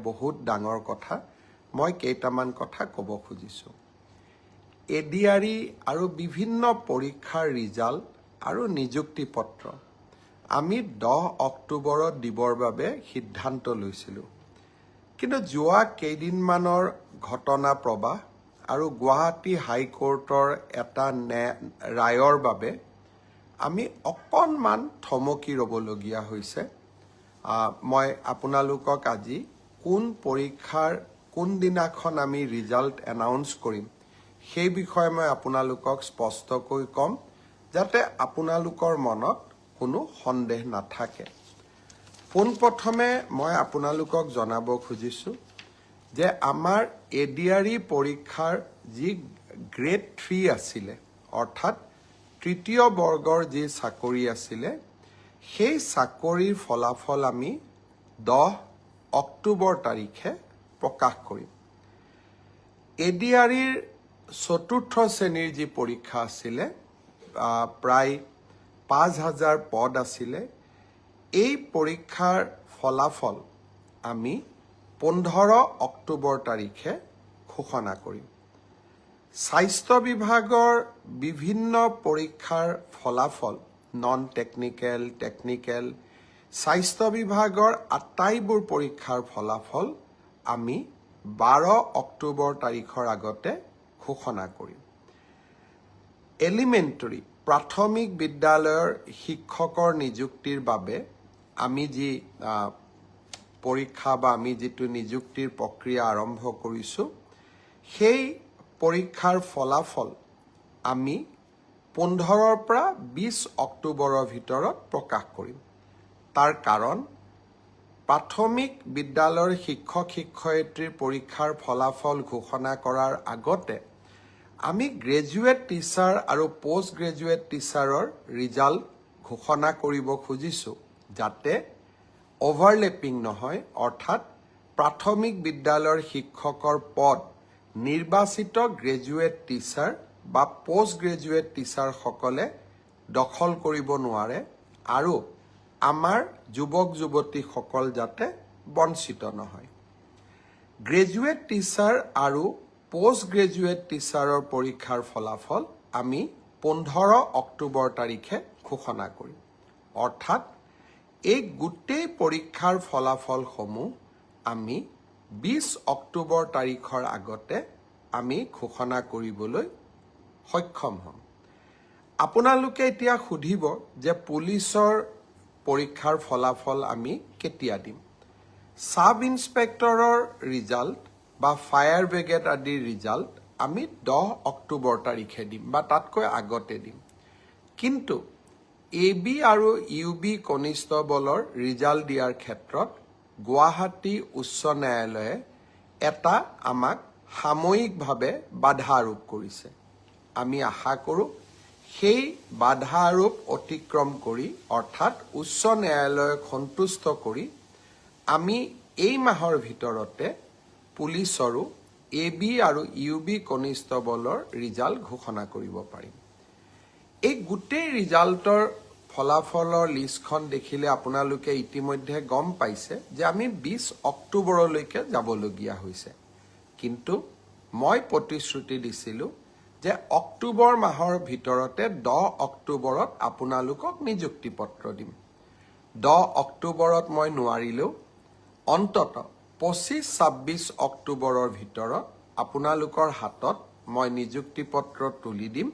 বহুত ডাঙৰ কথা মই কেইটামান কথা ক'ব খুজিছোঁ এডিআৰই আৰু বিভিন্ন পৰীক্ষাৰ ৰিজাল্ট আৰু নিযুক্তি পত্ৰ আমি 10 অক্টোবৰত দিবৰ বাবে সিদ্ধান্ত লৈছিলোঁ কিন্তু যোৱা কেইদিনমানৰ ঘটনা প্ৰবাহ আৰু গুৱাহাটী হাইকোৰ্টৰ এটা ৰায়ৰ বাবে আমি অকণমান থমকি ৰ'বলগীয়া হৈছে মই আপোনালোকক আজি কোন পৰীক্ষাৰ কোনদিনাখন আমি ৰিজাল্ট এনাউন্স কৰিম সেই বিষয়ে মই আপোনালোকক স্পষ্টকৈ ক'ম যাতে আপোনালোকৰ মনত কোনো সন্দেহ নাথাকে পোনপ্ৰথমে মই আপোনালোকক জনাব খুজিছোঁ যে আমাৰ এডিআৰই পৰীক্ষাৰ যি গ্ৰেড 3 আছিলে অৰ্থাৎ তৃতীয় বৰ্গৰ যি চাকৰি আছিলে সেই চাকৰিৰ ফলাফল আমি 10 অক্টোবৰ তাৰিখে প্ৰকাশ কৰিম এডিআৰইৰ চতুৰ্থ শ্ৰেণীৰ যি পৰীক্ষা আছিলে প্ৰায় 5000 পদ আছিলে এই পৰীক্ষাৰ ফলাফল আমি 15 অক্টোবৰ তাৰিখে ঘোষণা কৰিম স্বাস্থ্য বিভাগৰ বিভিন্ন পৰীক্ষাৰ ফলাফল নন টেকনিক্যাল টেকনিক্যাল স্বাস্থ্য বিভাগৰ আটাইবোৰ পৰীক্ষাৰ ফলাফল আমি 12 অক্টোবৰ তাৰিখৰ আগতে ঘোষণা কৰিম এলিমেণ্টাৰী প্ৰাথমিক বিদ্যালয়ৰ শিক্ষকৰ নিযুক্তিৰ বাবে আমি যি পৰীক্ষা বা আমি যিটো নিযুক্তিৰ প্ৰক্ৰিয়া আৰম্ভ কৰিছোঁ সেই পৰীক্ষাৰ ফলাফল আমি 15ৰ পৰা 20 অক্টোবৰৰ ভিতৰত প্ৰকাশ কৰিম তাৰ কাৰণ প্ৰাথমিক বিদ্যালয়ৰ শিক্ষক শিক্ষয়িত্ৰীৰ পৰীক্ষাৰ ফলাফল ঘোষণা কৰাৰ আগতে আমি গ্ৰেজুৱেট টিচাৰ আৰু পোষ্ট গ্ৰেজুৱেট টিচাৰৰ ৰিজাল্ট ঘোষণা কৰিব খুজিছোঁ যাতে অভাৰলেপিং নহয় অৰ্থাৎ প্ৰাথমিক বিদ্যালয়ৰ শিক্ষকৰ পদ নিৰ্বাচিত গ্ৰেজুৱেট টিচাৰ বা পোষ্ট গ্ৰেজুৱেট টিচাৰসকলে দখল কৰিব নোৱাৰে আৰু আমাৰ যুৱক যুৱতীসকল যাতে বঞ্চিত নহয় গ্ৰেজুৱেট টিচাৰ আৰু পোষ্ট গ্ৰেজুৱেট টিচাৰৰ পৰীক্ষাৰ ফলাফল আমি 15 অক্টোবৰ তাৰিখে ঘোষণা কৰিম অৰ্থাৎ এই গোটেই পৰীক্ষাৰ ফলাফলসমূহ আমি 20 অক্টোবৰ তাৰিখৰ আগতে আমি ঘোষণা কৰিবলৈ সক্ষম হ'ম আপোনালোকে এতিয়া সুধিব যে পুলিচৰ পৰীক্ষাৰ ফলাফল আমি কেতিয়া দিম সাব ইন্সপেক্টৰৰ ৰিজাল্ট বা ফায়াৰ ব্ৰিগেড আদিৰ ৰিজাল্ট আমি 10 অক্টোবৰ তাৰিখে দিম বা তাতকৈ আগতে দিম কিন্তু এবি আৰু ইউবি কনিষ্টবলৰ ৰিজাল্ট দিয়াৰ ক্ষেত্ৰত গুৱাহাটী উচ্চ ন্যায়ালয়ে এটা আমাক সাময়িকভাৱে বাধা আৰোপ কৰিছে আমি আশা কৰোঁ সেই বাধা আৰোপ অতিক্ৰম কৰি অৰ্থাৎ উচ্চ ন্যায়ালয়ক সন্তুষ্ট কৰি আমি এই মাহৰ ভিতৰতে পুলিচৰো এবি আৰু ইউবি কনিষ্টবলৰ ৰিজাল্ট ঘোষণা কৰিব পাৰিম এই গোটেই ৰিজাল্টৰ ফলাফলৰ লিষ্টখন দেখিলে আপোনালোকে ইতিমধ্যে গম পাইছে যে আমি 20 অক্টোবৰলৈকে যাবলগীয়া হৈছে কিন্তু মই প্ৰতিশ্ৰুতি দিছিলোঁ যে অক্টোবৰ মাহৰ ভিতৰতে 10 অক্টোবৰত আপোনালোকক নিযুক্তি পত্ৰ দিম 10 অক্টোবৰত মই নোৱাৰিলেও অন্তত 25-26 অক্টোবৰৰ ভিতৰত আপোনালোকৰ হাতত মই নিযুক্তি পত্ৰ তুলি দিম